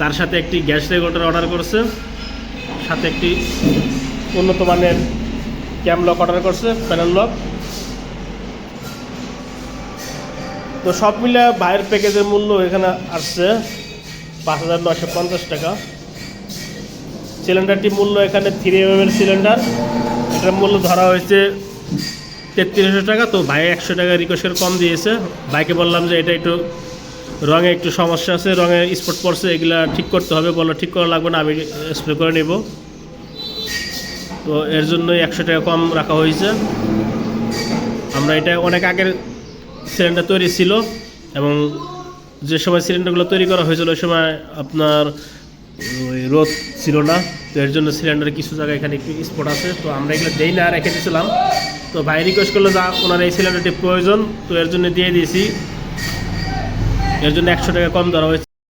তার সাথে একটি গ্যাস রেগুলেটর অর্ডার করছে, সাথে একটি উন্নত মানের ক্যাম লক অর্ডার করছে, প্যানেল লক। তো সব মিলে ভাইয়ের প্যাকেজের মূল্য এখানে আসছে 5,950 টাকা। সিলিন্ডারটি মূল্য এখানে 3mm এর সিলিন্ডার, এটার মূল্য ধরা হয়েছে 3300 টাকা। তো ভাই 100 টাকা রিকোয়েস্টের কম দিয়েছে। ভাইকে বললাম যে এটা একটু রঙে একটু সমস্যা আছে, রঙে স্পট পড়ছে, এগুলা ঠিক করতে হবে। বললো ঠিক করা লাগবে না, আমি স্প্রে করে নেব। তো এর জন্যই 100 টাকা কম রাখা হয়েছে। আমরা এটা অনেক আগের সিলিন্ডার তৈরি ছিল, এবং যে সময় সিলিন্ডারগুলো তৈরি করা হয়েছিল ওই সময় আপনার ওই রোদ ছিল না। তো এর জন্য সিলিন্ডারের কিছু জায়গায় এখানে একটু স্পট আছে। তো আমরা এগুলো দেই না, রেখে দিয়েছিলাম। তো ভাই রিকোয়েস্ট করলো যা ওনার এই সিলিন্ডারটি প্রয়োজন, তো এর জন্য দিয়ে দিয়েছি। এর জন্য 100 টাকা কম ধরা হয়েছে।